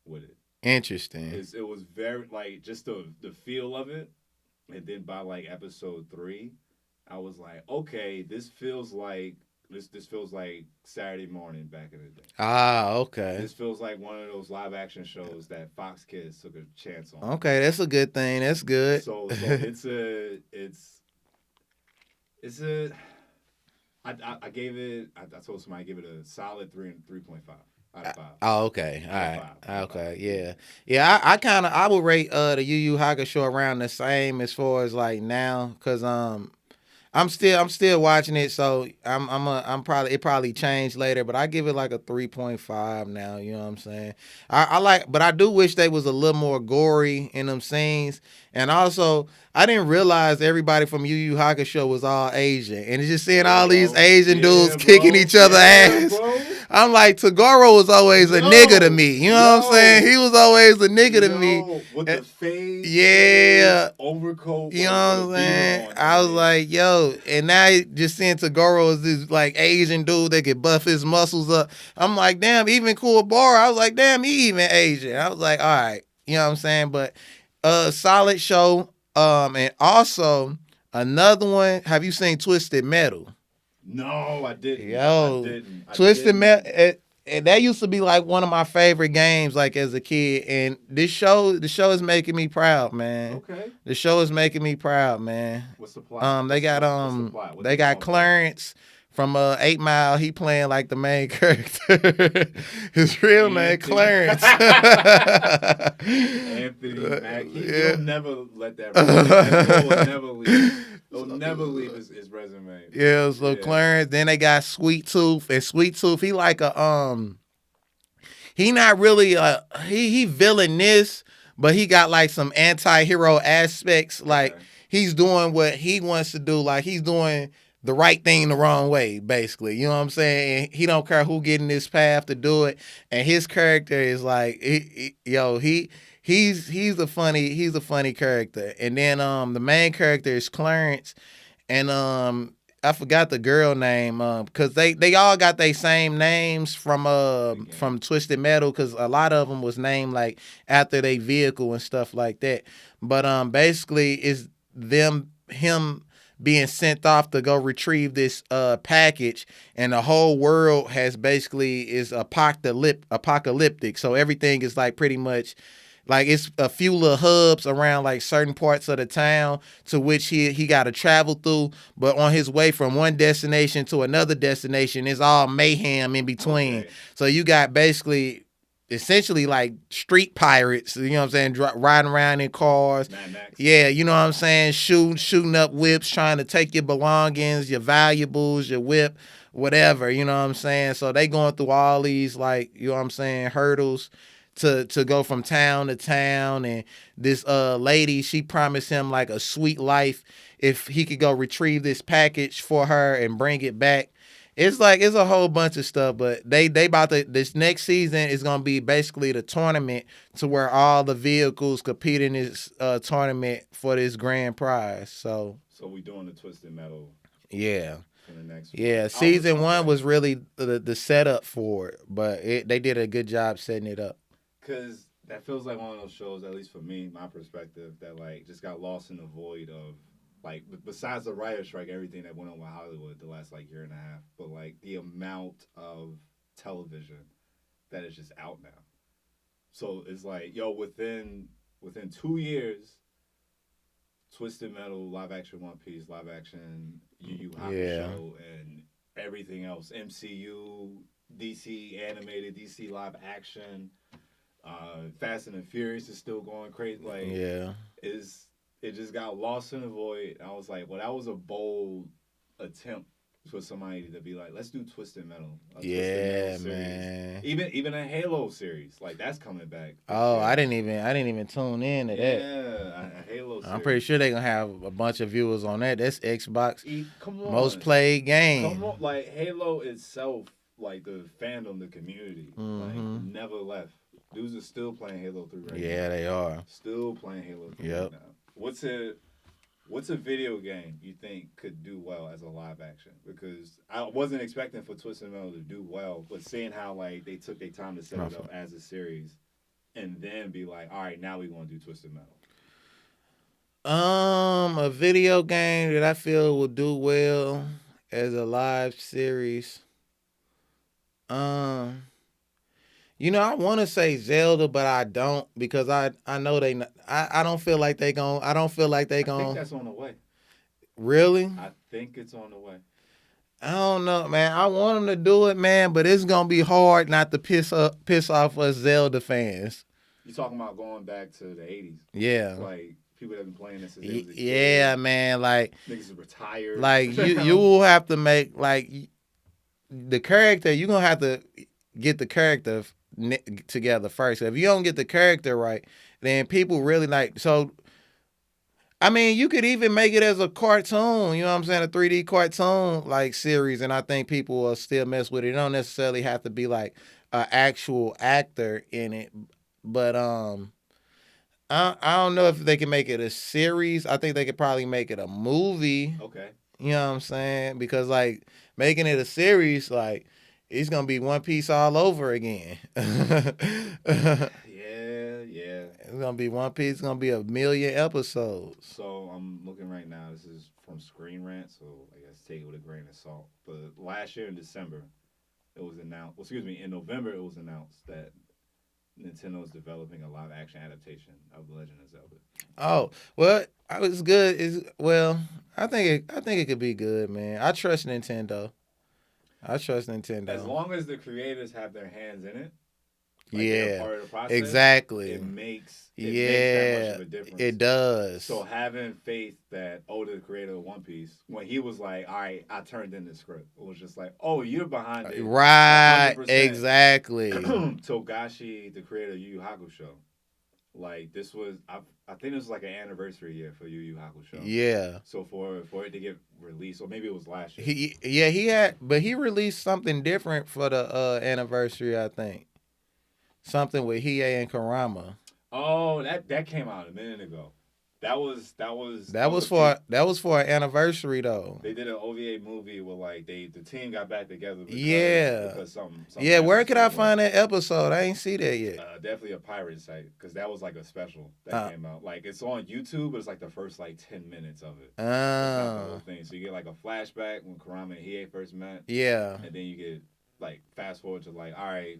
S3: with it.
S2: Interesting.
S3: It was very like just the feel of it. And then by like episode 3, I was like, okay, this feels like This feels like Saturday morning back in the day.
S2: Ah, okay.
S3: This feels like one of those live action shows that Fox Kids took a chance on.
S2: Okay, that's a good thing. That's good.
S3: So it's a I gave it I told somebody I give it a solid 3.5 out of 5.
S2: Oh, okay. All
S3: Out of
S2: right.
S3: 5. Out of
S2: Okay.
S3: 5.
S2: Yeah. Yeah. I would rate the Yu Yu Hakusho around the same as far as like now, cause I'm still watching it, so I'm probably it probably changed later, but I give it like a 3.5 now. You know what I'm saying? I like, but I do wish they was a little more gory in them scenes, and also I didn't realize everybody from Yu Yu Hakusho was all Asian, and it's just seeing
S3: Yeah,
S2: all these
S3: bro.
S2: Asian dudes
S3: Yeah,
S2: kicking
S3: bro.
S2: each other
S3: Yeah,
S2: ass.
S3: bro.
S2: I'm like, Tagoro was always a nigga to me. You know what I'm saying?
S3: Yo.
S2: He was always a nigga to me.
S3: With the fade,
S2: Yeah.
S3: overcoat,
S2: You know
S3: like,
S2: what
S3: with
S2: I'm
S3: a beater
S2: saying?
S3: on.
S2: I was like, yo, and now just seeing Tagoro as this like Asian dude that could buff his muscles up. I'm like, damn, even Kuwabara, I was like, damn, he even Asian. I was like, all right, you know what I'm saying? But solid show. And also another one, have you seen Twisted Metal?
S3: No, I didn't.
S2: Yo,
S3: I didn't. I
S2: Twisted
S3: didn't.
S2: Metal. And that used to be like one of my favorite games, like as a kid. And the show is making me proud, man.
S3: Okay.
S2: The show is making me proud, man.
S3: What's the plot?
S2: They got
S3: What's the plot? What
S2: they
S3: they
S2: got
S3: going
S2: Clarence from 8 Mile. He playing like the main character. His real name Clarence.
S3: Anthony Mack.
S2: Yeah.
S3: He'll never let that. That will never leave. He'll never leave his resume.
S2: Yeah, so Clarence. Then they got Sweet Tooth, and Sweet Tooth, he like a he not really he villainous, but he got like some anti-hero aspects. Like he's doing what he wants to do. Like he's doing the right thing the wrong way, basically. You know what I'm saying? And he don't care who get in this path to do it. And his character is like, he's a funny character. And then the main character is Clarence, and I forgot the girl name because they all got their same names from Twisted Metal, because a lot of them was named like after their vehicle and stuff like that. But basically it's him being sent off to go retrieve this package, and the whole world has basically is apocalyptic. So everything is like pretty much like it's a few little hubs around like certain parts of the town to which he got to travel through. But on his way from one destination to another destination, it's all mayhem in between.
S3: Okay.
S2: So you got basically essentially like street pirates, you know what I'm saying, riding around in cars.
S3: Mad Max.
S2: Yeah, you know what I'm saying, shooting up whips, trying to take your belongings, your valuables, your whip, whatever, you know what I'm saying. So they going through all these, like, you know what I'm saying, hurdles to go from town to town. And this lady, she promised him like a sweet life if he could go retrieve this package for her and bring it back. It's like it's a whole bunch of stuff, but they about to, this next season is gonna be basically the tournament to where all the vehicles compete in this tournament for this grand prize. So
S3: we doing the Twisted Metal
S2: yeah.
S3: for the next one.
S2: Yeah, season 1 was really the setup for it, but they did a good job setting it up.
S3: Because that feels like one of those shows, at least for me, my perspective, that like just got lost in the void of, like, besides the writer's strike, everything that went on with Hollywood the last like year and a half, but like the amount of television that is just out now. So it's like, yo, within 2 years, Twisted Metal, live action One Piece, live action Yu Yu Hakusho, and everything else, MCU, DC animated, DC live action, Fast and the Furious is still going crazy. Like, it just got lost in the void. I was like, well, that was a bold attempt for somebody to be like, let's do Twisted Metal. Twisted Metal
S2: Man.
S3: Even a Halo series, like, that's coming back.
S2: Oh, I didn't even tune in to that.
S3: Yeah, a Halo series.
S2: I'm pretty sure they're gonna have a bunch of viewers on that. That's Xbox
S3: Come on.
S2: most played game.
S3: Come on, like Halo itself, like the fandom, the community, like never left. Dudes are still playing Halo 3 right now.
S2: Yeah, they are.
S3: Still playing Halo 3 right now. What's a video game you think could do well as a live action? Because I wasn't expecting for Twisted Metal to do well, but seeing how like they took their time to set it up as a series, and then be like, all right, now we want to do Twisted Metal.
S2: A video game that I feel will do well as a live series. Um, I want to say Zelda, but I don't because I know they. I don't feel like they gon' I don't feel like they
S3: I think
S2: gon'
S3: that's on the way.
S2: really.
S3: I think it's on the way.
S2: I don't know, man. I want them to do it, man, but it's gonna be hard not to piss off us Zelda fans.
S3: You talking about going back to the 80s?
S2: Yeah.
S3: Like people that have been playing this since they was a
S2: Yeah,
S3: kid.
S2: man. Like
S3: Niggas are retired.
S2: you will have to make like the character. You gonna have to get the character together first. If you don't get the character right, then people really like. So I mean, you could even make it as a cartoon. You know what I'm saying? A 3D cartoon like series, and I think people will still mess with it. You don't necessarily have to be like an actual actor in it, but I don't know if they can make it a series. I think they could probably make it a movie.
S3: Okay.
S2: You know what I'm saying? Because like making it a series, like it's gonna be One Piece all over again.
S3: Yeah.
S2: It's gonna be One Piece. It's gonna be 1,000,000 episodes.
S3: So I'm looking right now. This is from Screen Rant, so I guess take it with a grain of salt. But last year in December, it was announced. Well, excuse me, in November it was announced that Nintendo is developing a live action adaptation of The Legend of Zelda.
S2: Oh well, I was good. I think it could be good, man. I trust Nintendo.
S3: As long as the creators have their hands in it, like
S2: Yeah,
S3: they're part of the process,
S2: exactly.
S3: It makes that much of a difference.
S2: It does.
S3: So having faith that Oda, the creator of One Piece, when he was like, "All right, I turned in the script," it was just like, "Oh, you're behind it."
S2: Right,
S3: 100%.
S2: exactly.
S3: Togashi, the creator of Yu Yu Hakusho, like this was, I think this was like an anniversary year for Yu Yu Hakusho.
S2: Yeah.
S3: So for it to get released, or maybe it was last year.
S2: He released something different for the anniversary. I think something with Hiei and Karama.
S3: Oh, that came out a minute ago. That was
S2: for an anniversary though.
S3: They did an OVA movie where like the team got back together. Because something
S2: yeah. Where could I find that episode? I ain't see that yet.
S3: Definitely a pirate site because that was like a special that came out. Like it's on YouTube, but it's like the first like 10 minutes of it. It's not the whole thing. So you get like a flashback when Kurama and Hiei first met.
S2: Yeah.
S3: And then you get like fast forward to like, all right,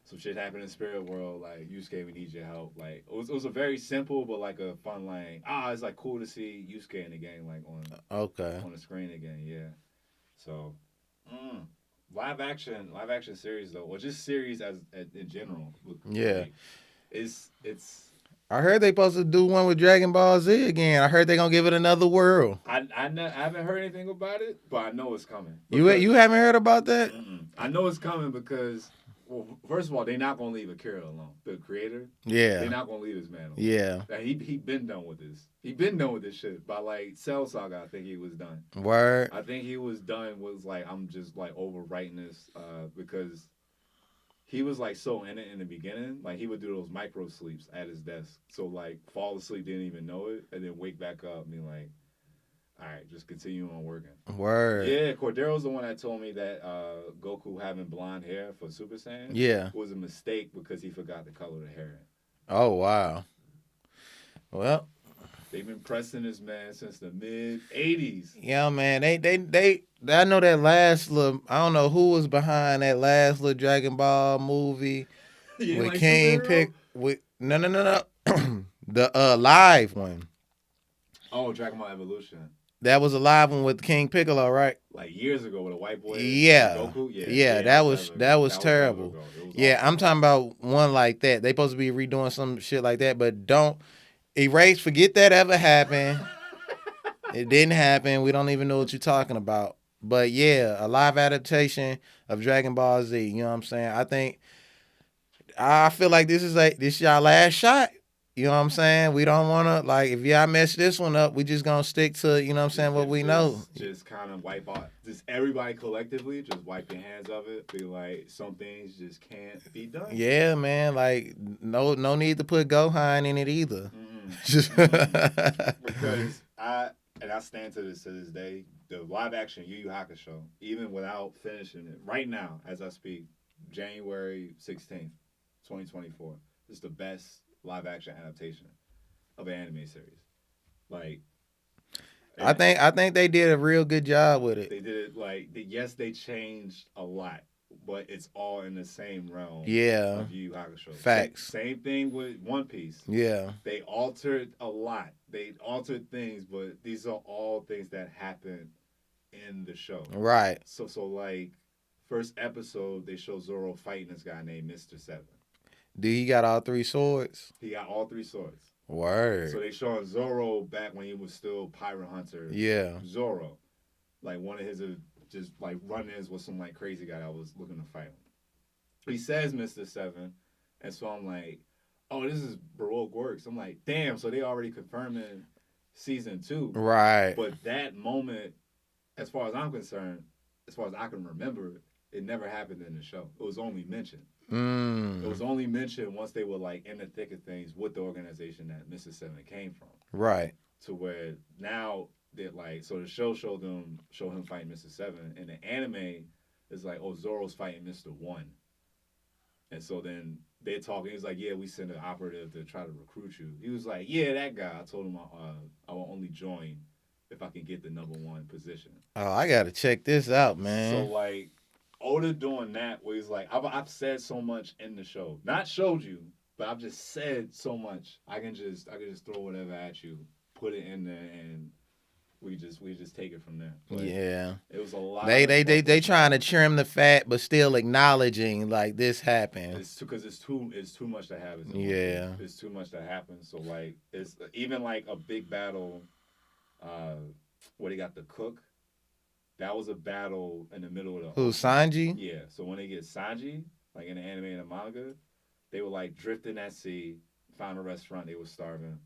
S3: some shit happened in Spirit World. Like Yusuke, we need your help. Like it was a very simple but like a fun like it's like cool to see Yusuke in the game like on the screen again. Yeah. So live action series though, or just series as in general.
S2: Yeah.
S3: It's.
S2: I heard they supposed to do one with Dragon Ball Z again. I heard they gonna give it another world.
S3: I haven't heard anything about it, but I know it's coming.
S2: You haven't heard about that?
S3: I know it's coming because. Well, first of all, they're not gonna leave Akira alone. The creator, they're not gonna leave this man alone.
S2: Yeah,
S3: he been done with this. He been done with this shit. By like Cell Saga, I think he was done.
S2: Word.
S3: I think he was done. Was like I'm just like overwriting this because he was like so in it in the beginning. Like he would do those micro sleeps at his desk. So like fall asleep, didn't even know it, and then wake back up and be like, all right, just continue on working.
S2: Word.
S3: Yeah, Cordero's the one that told me that Goku having blonde hair for Super Saiyan was a mistake because he forgot to color the hair.
S2: Oh, wow. Well.
S3: They've been pressing this man since the mid-'80s.
S2: Yeah, man. They I know that last little, I don't know who was behind that last little Dragon Ball movie with
S3: like
S2: King Pick. No. The live one.
S3: Oh, Dragon Ball Evolution.
S2: That was a live one with King Piccolo, right?
S3: Like years ago with a white boy.
S2: Yeah.
S3: Goku?
S2: Yeah, that was terrible. Yeah, I'm talking about one like that. They supposed to be redoing some shit like that, but don't forget that ever happened. It didn't happen. We don't even know what you're talking about. But yeah, a live adaptation of Dragon Ball Z. You know what I'm saying? I feel like this is y'all last shot. You know what I'm saying? We don't want to, like, if y'all mess this one up, we just going to stick to, you know what I'm saying, what we know.
S3: Just kind of wipe out, just everybody collectively, just wipe your hands of it. Be like, some things just can't be done.
S2: Yeah, man. Like, no need to put Gohan in it either.
S3: Because I stand to this day, the live action Yu Yu Hakusho, even without finishing it, right now, as I speak, January 16th, 2024, is the best live action adaptation of an anime series. Like
S2: I think they did a real good job with it.
S3: They did it like yes, they changed a lot, but it's all in the same realm.
S2: Yeah.
S3: Of Yu Yu Hakusho.
S2: Facts.
S3: Same thing with One Piece.
S2: Yeah.
S3: They altered a lot. They altered things, but these are all things that happen in the show.
S2: Right.
S3: So like first episode, they show Zoro fighting this guy named Mr. Seven.
S2: Did he got all 3 swords?
S3: He got all 3 swords.
S2: Word.
S3: So they showing Zoro back when he was still Pirate Hunter.
S2: Yeah.
S3: Zoro, like one of his just like run-ins with some like crazy guy that was looking to fight him. He says Mr. Seven, and so I'm like, oh, this is Baroque Works. I'm like, damn. So they already confirming season 2.
S2: Right.
S3: But that moment, as far as I'm concerned, as far as I can remember, it never happened in the show. It was only mentioned. It was only mentioned once they were like in the thick of things with the organization that Mr. Seven came from.
S2: Right.
S3: To where now they're like, so the show showed him fighting Mr. Seven, and the anime is like, oh, Zoro's fighting Mr. One. And so then they're talking. He's like, yeah, we sent an operative to try to recruit you. He was like, yeah, that guy. I told him I will only join if I can get the number 1 position.
S2: Oh, I gotta check this out, man.
S3: So like, Oda doing that where he's like, I've said so much in the show, not showed you, but I've just said so much. I can just throw whatever at you, put it in there, and we just take it from there. But
S2: yeah,
S3: it was a lot.
S2: They trying to trim the fat, but still acknowledging like this happened.
S3: It's because it's too much to happen.
S2: Yeah,
S3: it's too much to happen. So like, it's even like a big battle. Where they got the cook. That was a battle in the middle of the.
S2: Who's Sanji?
S3: Yeah. So when they get Sanji, like in the anime and the manga, they were like drifting at sea, found a restaurant, they were starving.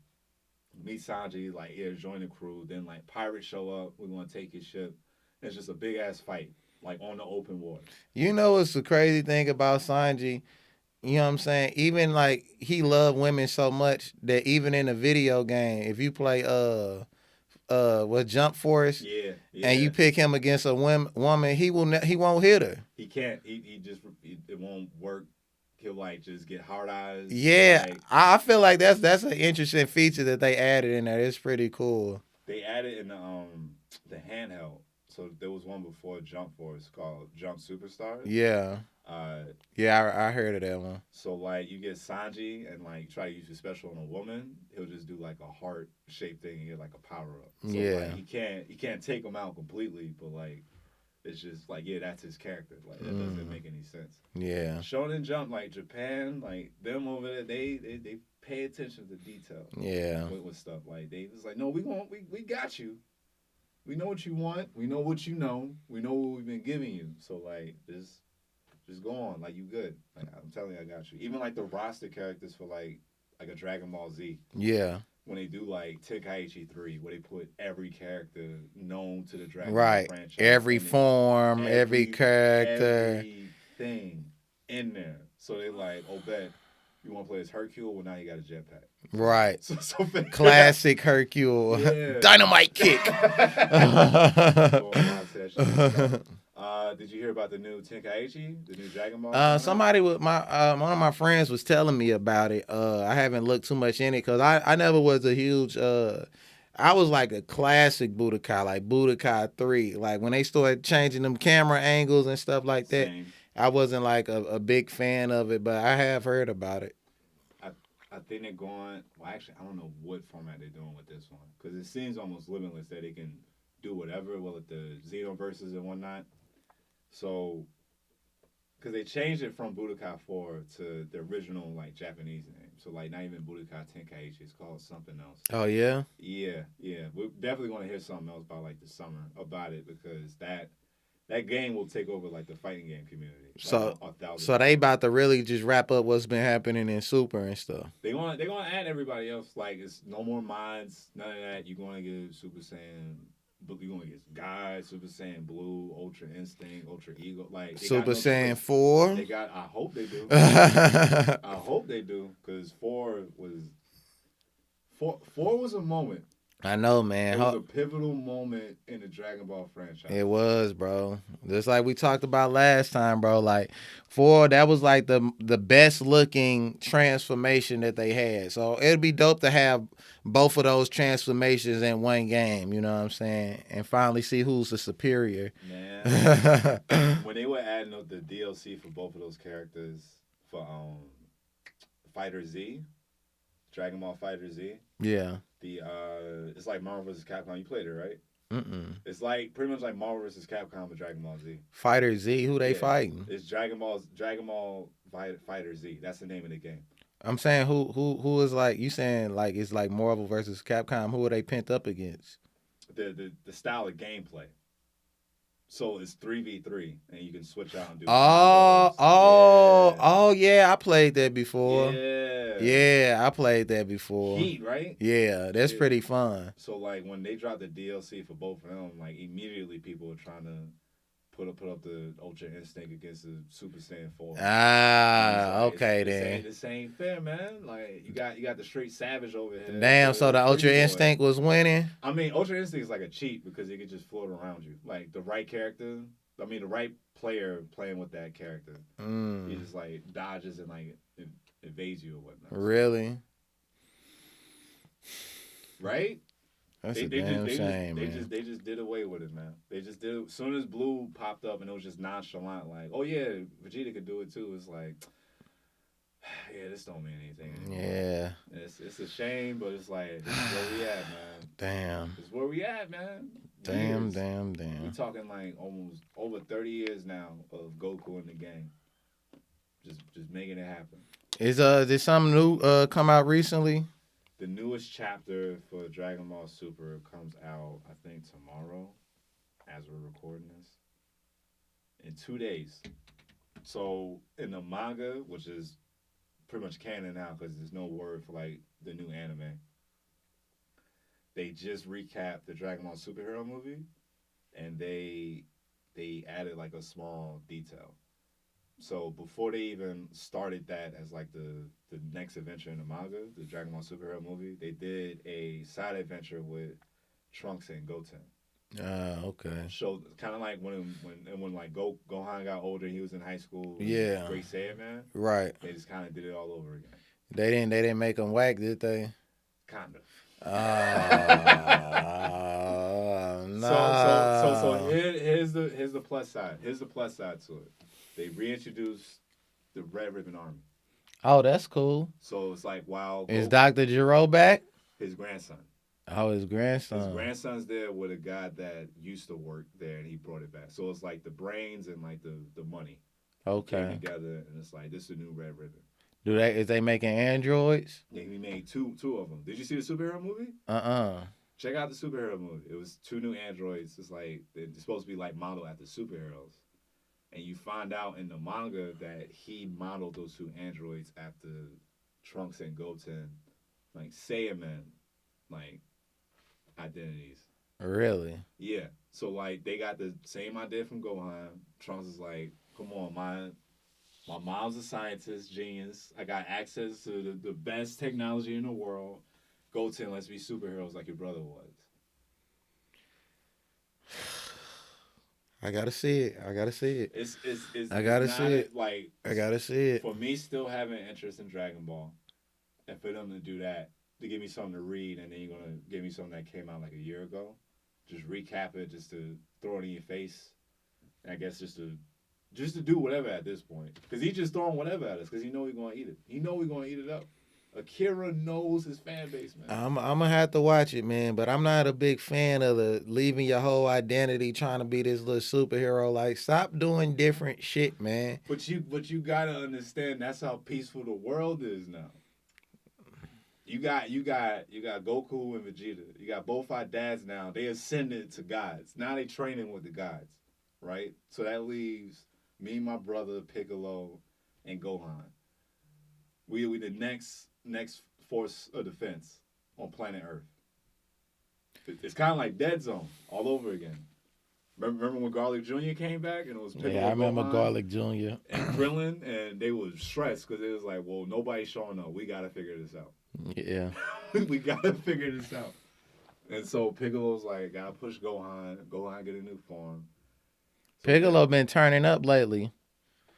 S3: Meet Sanji, like, yeah, join the crew. Then like pirates show up, we're gonna take his ship. It's just a big ass fight, like on the open water.
S2: You know what's the crazy thing about Sanji? You know what I'm saying? Even like he loved women so much that even in a video game, if you play what Jump Force,
S3: yeah.
S2: and you pick him against a woman, he won't hit her.
S3: He can't. It won't work. He'll like just get hard eyes.
S2: Yeah,
S3: like,
S2: I feel like that's an interesting feature that they added in there. It's pretty cool.
S3: They added in the handheld. So there was one before Jump Force called Jump Superstars.
S2: Yeah. Yeah, I heard of that one.
S3: So like you get Sanji and like try to use your special on a woman, he'll just do like a heart shaped thing and get like a power up. So
S2: yeah.
S3: Like, he can't take him out completely, but like it's just like, yeah, that's his character. Like that doesn't make any sense.
S2: Yeah.
S3: Shonen Jump, like Japan, like them over there, they pay attention to detail.
S2: Yeah.
S3: With stuff like they was like, no, we got you. We know what you want. We know what you know. We know what we've been giving you. So like just go on, like you good. Like I'm telling you, I got you. Even like the roster characters for like a Dragon Ball Z.
S2: Yeah.
S3: When they do like Tenkaichi 3, where they put every character known to the Dragon
S2: Ball
S3: franchise.
S2: Every form, every character.
S3: Everything in there. So they like, oh, bet you want to play as Hercule? Well, now you got a jetpack.
S2: Right.
S3: So
S2: classic Hercule. Yeah. Dynamite kick.
S3: Did you hear about the new Tenkaichi, the new Dragon Ball?
S2: Somebody with one of my friends was telling me about it. I haven't looked too much in it because I never was a huge. I was like a classic Budokai, like Budokai 3. Like when they started changing them camera angles and stuff like that,
S3: Same.
S2: I wasn't like a big fan of it, but I have heard about it.
S3: I think they're going. Well, actually, I don't know what format they're doing with this one because it seems almost limitless that they can do whatever. Well, at the Xenoverses and whatnot. So, because they changed it from Budokai 4 to the original like Japanese name. So like not even Budokai Tenkaichi, it's called something else.
S2: Oh yeah.
S3: Yeah. We're definitely going to hear something else by like the summer about it because that game will take over like the fighting game community.
S2: So they about to really just wrap up what's been happening in Super and stuff.
S3: They're gonna add everybody else. Like it's no more minds, none of that. You're gonna get Super Saiyan. You're gonna get Guy, Super Saiyan Blue, Ultra Instinct, Ultra Ego. Like
S2: Super Saiyan 4.
S3: They got. I hope they do. I hope they do because 4 was a moment.
S2: I know, man.
S3: It was a pivotal moment in the Dragon Ball franchise.
S2: It was, bro. Just like we talked about last time, bro. Like, that was like the best looking transformation that they had. So it'd be dope to have both of those transformations in one game. You know what I'm saying? And finally see who's the superior.
S3: Man, when they were adding up the DLC for both of those characters for Fighter Z, Dragon Ball Fighter Z.
S2: Yeah.
S3: It's like Marvel vs. Capcom. You played it, right?
S2: Mm-mm.
S3: It's like pretty much like Marvel vs. Capcom with Dragon Ball Z.
S2: Fighter Z, who they fighting?
S3: It's Dragon Ball Fighter Z. That's the name of the game.
S2: I'm saying who is like, you saying like it's like Marvel versus Capcom? Who are they pent up against?
S3: The style of gameplay. So it's 3v3, and you can switch out and do.
S2: Yeah, I played that before.
S3: Yeah.
S2: Yeah, I played that before.
S3: Heat, right?
S2: Yeah, that's pretty fun.
S3: So like when they dropped the DLC for both of them, like immediately people were trying to put up the Ultra Instinct against the Super Saiyan 4.
S2: Okay then.
S3: This ain't fair, man. Like you got the straight savage over here.
S2: Damn, so the Ultra Instinct was winning?
S3: I mean, Ultra Instinct is like a cheat because it could just float around you. Like the right character, the right player playing with that character. He just like dodges and like evades you or whatnot.
S2: Really?
S3: Right?
S2: That's a damn shame,
S3: man. They just did away with it, man. They just did it. As soon as Blue popped up and it was just nonchalant, like, oh yeah, Vegeta could do it too. It's like, yeah, this don't mean anything anymore.
S2: Yeah.
S3: It's a shame, but it's like, this is where we at, man.
S2: Damn.
S3: This is where we at, man.
S2: Damn.
S3: We talking like almost over 30 years now of Goku in the game. Just making it happen.
S2: Did something new come out recently?
S3: The newest chapter for Dragon Ball Super comes out, I think, tomorrow, as we're recording this, in 2 days. So in the manga, which is pretty much canon now because there's no word for like the new anime, they just recapped the Dragon Ball superhero movie, and they added like a small detail. So before they even started that as like the next adventure in the manga, the Dragon Ball superhero movie, they did a side adventure with Trunks and Goten.
S2: Okay.
S3: So kind of like when like Gohan got older, he was in high school.
S2: Yeah.
S3: Great Saiyaman.
S2: Right.
S3: They just kind of did it all over again.
S2: They didn't make him whack, did they?
S3: Kind of.
S2: No.
S3: So here's the plus side. Here's the plus side to it. They reintroduced the Red Ribbon Army.
S2: Oh, that's cool.
S3: So it's like, wow.
S2: Is Dr. Jarrod back?
S3: His grandson.
S2: Oh, his grandson.
S3: His grandson's there with a guy that used to work there, and he brought it back. So it's like the brains and like the money came together, and it's like, this is a new Red Ribbon.
S2: Is they making androids?
S3: Yeah, we made two of them. Did you see the superhero movie? Check out the superhero movie. It was 2 new androids. It's like they're supposed to be like modeled after superheroes. And you find out in the manga that he modeled those 2 androids after Trunks and Goten, like Saiyaman, like identities.
S2: Really?
S3: Yeah. So like they got the same idea from Gohan. Trunks is like, come on, my mom's a scientist, genius. I got access to the best technology in the world. Goten, let's be superheroes like your brother was.
S2: I gotta see it.
S3: It's I gotta see
S2: it.
S3: Like
S2: I gotta see it.
S3: For me, still having interest in Dragon Ball, and for them to do that, to give me something to read, and then you're gonna give me something that came out like a year ago, just recap it, just to throw it in your face, and I guess just to do whatever at this point, because he's just throwing whatever at us, because he know we're gonna eat it. He know we're gonna eat it up. Akira knows his fan base, man.
S2: I'm gonna have to watch it, man. But I'm not a big fan of the leaving your whole identity trying to be this little superhero. Like, stop doing different shit, man.
S3: But you gotta understand that's how peaceful the world is now. You got Goku and Vegeta. You got both our dads now. They ascended to gods. Now they training with the gods, right? So that leaves me, my brother Piccolo, and Gohan. We the next force of defense on planet Earth. It's kind of like Dead Zone all over again. Remember when Garlic Jr. came back and it was Piccolo,
S2: yeah, I remember
S3: Gohan,
S2: Garlic Jr.
S3: and Krillin, and they was stressed because it was like, well, nobody's showing up. We gotta figure this out.
S2: Yeah,
S3: we gotta figure this out. And so Piccolo's like, gotta push Gohan. Gohan get a new form. So
S2: Piccolo been turning up lately.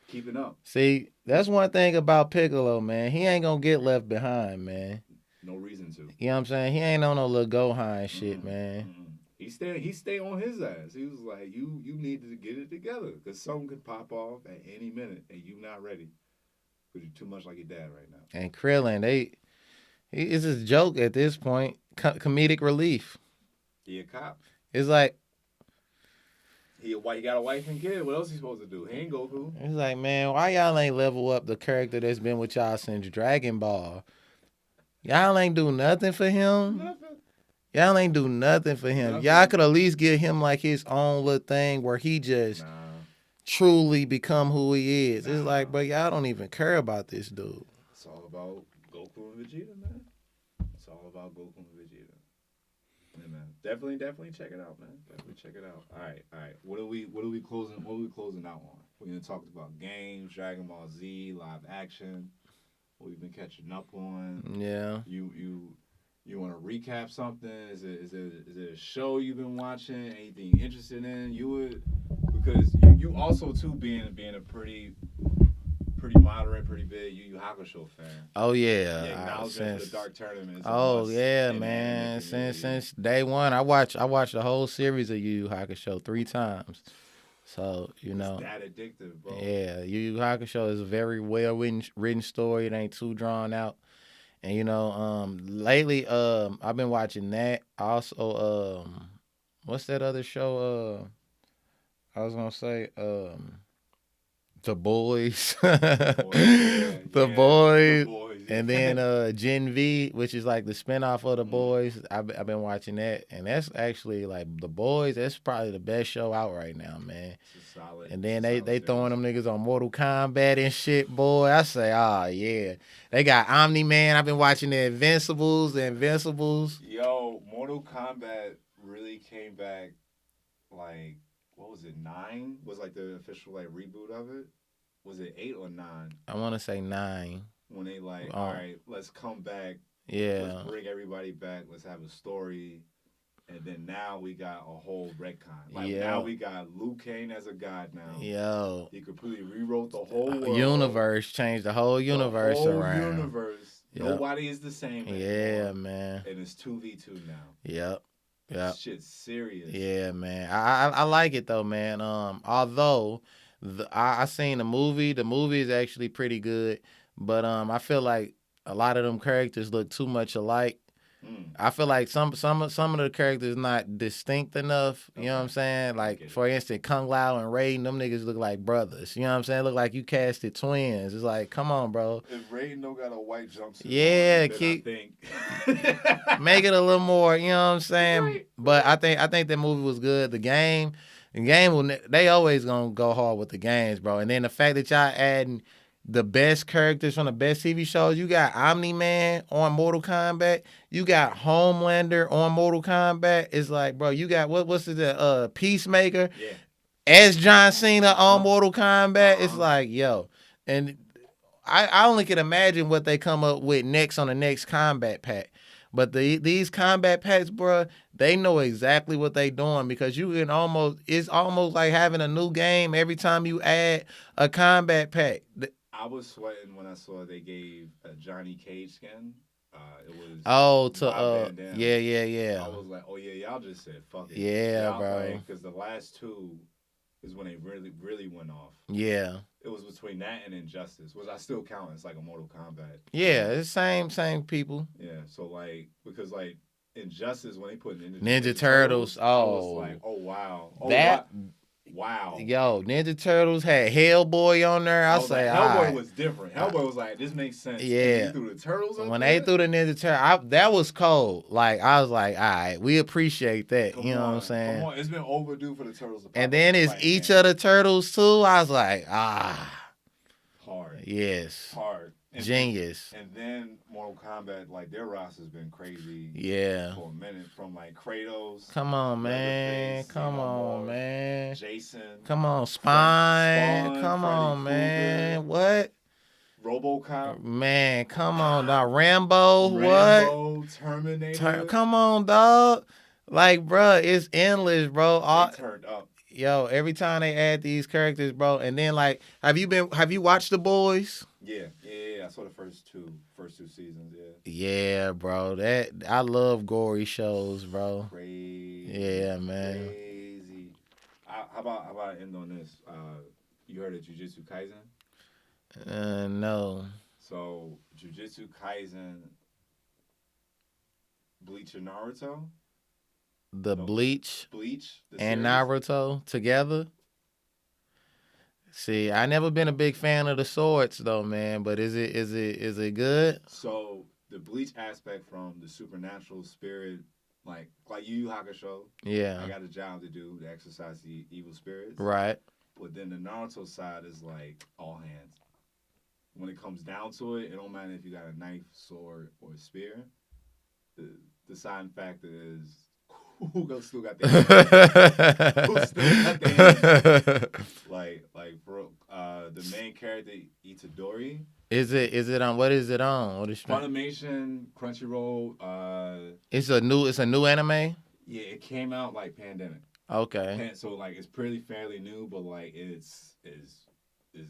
S3: Keeping up.
S2: See, that's one thing about Piccolo, man. He ain't gonna get left behind, man.
S3: No reason to.
S2: You know what I'm saying? He ain't on no little Gohan shit, man.
S3: He stay on his ass. He was like, you needed to get it together because something could pop off at any minute and you not ready because you're too much like your dad right now.
S2: And Krillin, it's a joke at this point. Comedic relief.
S3: He a cop.
S2: It's like
S3: He got a wife and kid. What else he supposed to do? He ain't Goku.
S2: it's like, man, why y'all ain't level up the character that's been with y'all since Dragon Ball? Y'all ain't do nothing for him.
S3: Nothing.
S2: Y'all ain't do nothing for him.
S3: Nothing.
S2: Y'all could at least give him like his own little thing where he just truly become who he is. It's like, bro, y'all don't even care about this dude.
S3: It's all about Goku and Vegeta, man. It's all about Goku and Vegeta. Yeah, man. Definitely check it out, man. Definitely check it out. All right. What are we closing out on? We're gonna talk about games, Dragon Ball Z, live action. What we've been catching up on.
S2: Yeah.
S3: You want to recap something? Is it a show you've been watching? Anything you're interested in? Because you also too being a pretty moderate, pretty big Yu Yu Hakusho fan.
S2: Oh yeah.
S3: Acknowledgement for the Dark Tournament.
S2: Oh yeah, man. Since day one, I watched the whole series of Yu Yu Hakusho 3 times. So you know,
S3: it's that addictive, bro.
S2: Yeah, Yu Yu Hakusho is a very well written story. It ain't too drawn out. And you know, lately, I've been watching that. Also, what's that other show? I was gonna say, The Boys. The Boys. And then Gen V, which is like the spinoff of The Boys. I've been watching that, and that's actually like The Boys. That's probably the best show out right now, man.
S3: Solid.
S2: And then they throwing them niggas on Mortal Kombat and shit, boy. I say, oh yeah. They got Omni-Man. I've been watching the Invincibles.
S3: Yo, Mortal Kombat really came back like, what was it, 9? Was like the official like reboot of it? Was it 8 or 9?
S2: I want to say 9.
S3: When they like, all right, let's come back.
S2: Yeah.
S3: Let's bring everybody back. Let's have a story. And then now we got a whole retcon. Like now we got Liu Kang as a god now.
S2: Yo.
S3: He completely rewrote the whole world.
S2: Universe. Changed the whole universe around.
S3: Universe. Yep. Nobody is the same anymore. Yeah, man. And it's 2v2 now.
S2: Yep.
S3: Shit's serious.
S2: Yeah, man. I like it though, man. Although I seen the movie. The movie is actually pretty good. But I feel like a lot of them characters look too much alike. I feel like some of the characters not distinct enough. You know what I'm saying? Like for instance, Kung Lao and Raiden, them niggas look like brothers. You know what I'm saying? Look like you casted twins. It's like, come on, bro.
S3: If Raiden don't got a white jumpsuit,
S2: make it a little more. You know what I'm saying? Right. But I think that movie was good. The game they always gonna go hard with the games, bro. And then the fact that y'all adding the best characters from the best TV shows. You got Omni-Man on Mortal Kombat. You got Homelander on Mortal Kombat. It's like, bro, you got what's it? Peacemaker as John Cena on Mortal Kombat. It's like, yo, and I only can imagine what they come up with next on the next combat pack. But these combat packs, bro, they know exactly what they doing because it's almost like having a new game every time you add a combat pack.
S3: I was sweating when I saw they gave a Johnny Cage skin. It was
S2: yeah.
S3: I was like, oh yeah, y'all just said fuck it.
S2: Yeah, bro.
S3: Because the last 2 is when they really went off.
S2: Yeah.
S3: It was between that and Injustice, which I still count as like a Mortal Kombat.
S2: Yeah, it's same people.
S3: Yeah, so like because like Injustice when they put
S2: Ninja Turtles.
S3: I was like, oh wow, wow.
S2: Yo, Ninja Turtles had Hellboy on there. I say,
S3: like, Hellboy was different. Hellboy was like, this makes sense.
S2: Yeah.
S3: They threw the Turtles
S2: when they threw the Ninja Turtles, that was cold. Like, I was like, all right, we appreciate that. What I'm saying?
S3: Come on, it's been overdue for the Turtles to pop.
S2: And then it's each of the Turtles, too. I was like,
S3: hard.
S2: Yes.
S3: Hard.
S2: Genius.
S3: And then Mortal Kombat, like their roster's been crazy.
S2: Yeah.
S3: For a minute, from like Kratos.
S2: Come on, man. Come on, man.
S3: Jason.
S2: Come on, Spine. Come
S3: Freddy
S2: on, man.
S3: Krueger.
S2: What?
S3: RoboCop.
S2: Man, come on, dog. Rambo.
S3: What? Terminator.
S2: Come on, dog. Like, bro, it's endless, bro.
S3: They turned up.
S2: Yo, every time they add these characters, bro, and then like, have you watched The Boys?
S3: Yeah. I saw the first two seasons. Yeah.
S2: Yeah, bro. That I love gory shows, bro.
S3: Crazy.
S2: Yeah, man.
S3: Crazy. How about I end on this? You heard of Jujutsu Kaisen?
S2: No.
S3: So Jujutsu Kaisen, Bleach and Naruto.
S2: The
S3: No,
S2: Bleach
S3: Bleach the
S2: and
S3: series.
S2: Naruto together. See, I never been a big fan of the swords though, man. But is it good?
S3: So the Bleach aspect from the supernatural spirit, like Yu Yu Hakusho.
S2: Yeah.
S3: I got a job to do to exercise the evil spirits.
S2: Right.
S3: But then the Naruto side is like all hands. When it comes down to it, it don't matter if you got a knife, sword, or a spear. The deciding factor is still got the hands. Who still got the hands? Like bro, the main character Itadori.
S2: Is it on? What is it on? What is
S3: Funimation, Crunchyroll.
S2: It's a new anime.
S3: Yeah, it came out like pandemic.
S2: Okay.
S3: So like it's pretty fairly new, but like it's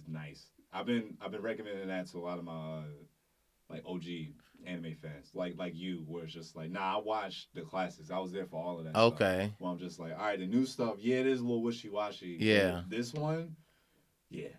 S3: nice. I've been recommending that to a lot of my like OG anime fans, like you, where it's just like, nah, I watched the classics. I was there for all of that.
S2: Okay.
S3: Stuff. Well, I'm just like, all right, the new stuff, yeah, it is a little wishy washy.
S2: Yeah.
S3: This one, yeah.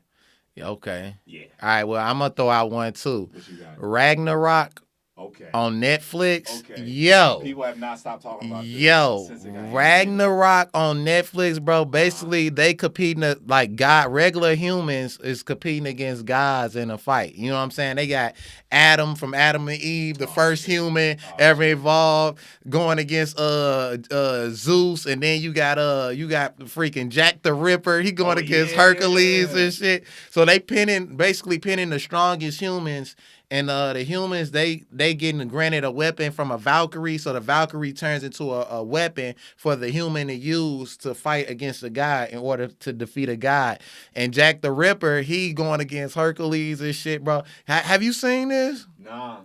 S2: Okay.
S3: Yeah.
S2: All right. Well, I'm gonna throw out one too.
S3: What you got?
S2: Ragnarok.
S3: Okay.
S2: On Netflix.
S3: Okay.
S2: Yo.
S3: People have not stopped talking about this.
S2: Yo. Ragnarok on Netflix, bro. Basically, they competing like regular humans is competing against gods in a fight. You know what I'm saying? They got Adam from Adam and Eve, the first human ever evolved, going against Zeus, and then you got freaking Jack the Ripper. He going against Hercules and shit. So they basically pinning the strongest humans. And the humans, they getting granted a weapon from a Valkyrie, so the Valkyrie turns into a weapon for the human to use to fight against a god in order to defeat a god. And Jack the Ripper, he going against Hercules and shit, bro. Have you seen this?
S3: Nah,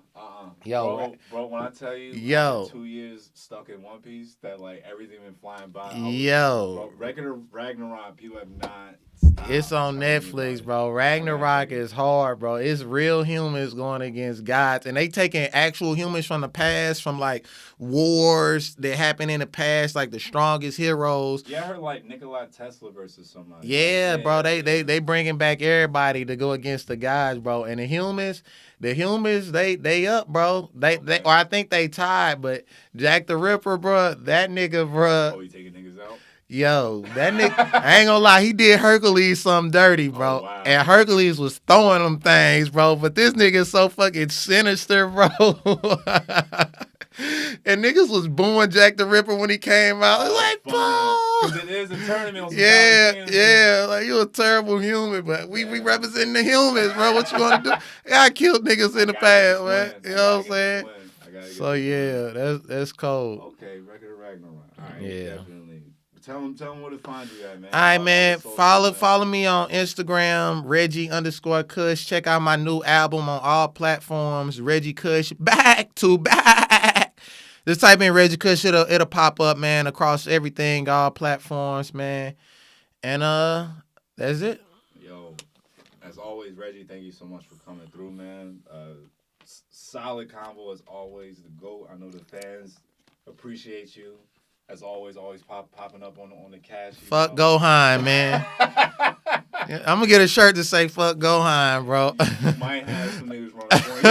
S2: Yo,
S3: bro, when I tell you,
S2: yo,
S3: 2 years stuck in One Piece, that like everything been flying by.
S2: Yo,
S3: regular Ragnarok, people have not.
S2: It's on Netflix, bro. Ragnarok is hard, bro. It's real humans going against gods, and they taking actual humans from the past, from like wars that happened in the past, like the strongest heroes.
S3: Yeah, I heard like Nikola Tesla versus somebody.
S2: Yeah, like, bro. They bringing back everybody to go against the gods, bro. And the humans, they up, bro. Or I think they tied, but Jack the Ripper, bro. That nigga, bro.
S3: Oh, he taking niggas out.
S2: Yo, that nigga, I ain't gonna lie, he did Hercules something dirty, bro.
S3: Oh, wow.
S2: And Hercules was throwing them things, bro. But this nigga is so fucking sinister, bro. And niggas was booing Jack the Ripper when he came out. Like, boom!
S3: Because it is a tournament.
S2: Yeah, like you a terrible human, but we representing the humans, bro. What you gonna do? Yeah, I killed niggas in the past, man. You know what I'm saying? So yeah, that's cold.
S3: Okay, record of Ragnarok. All right,
S2: yeah,
S3: definitely. Tell them where to find you at, man.
S2: All right, man. Follow me on Instagram, Reggie_Kush. Check out my new album on all platforms, Reggie Kush, back to back. Just type in Reggie Kush, it'll pop up, man, across everything, all platforms, man. And that's it.
S3: Yo, as always, Reggie, thank you so much for coming through, man. Solid convo as always. The GOAT. I know the fans appreciate you. As always popping up on the cash.
S2: Fuck Gohan, man. I'm gonna get a shirt to say "Fuck Gohan," bro.
S3: You might have some niggas run up on you.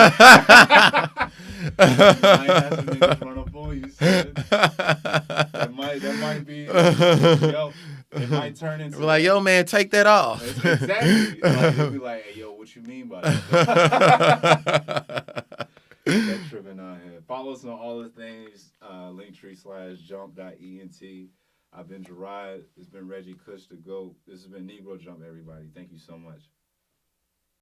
S3: You might have some niggas run up on you. Son. That might be. Yo, it might turn into.
S2: We're like, yo, man, take that off.
S3: Exactly. Like, they'll be like, hey, yo, what you mean by that? That tripping out here. Follow us on all the things. Linktree/jump.ent. I've been Jarrod. It's been Reggie Kush the GOAT. This has been Negro Jump, everybody. Thank you so much.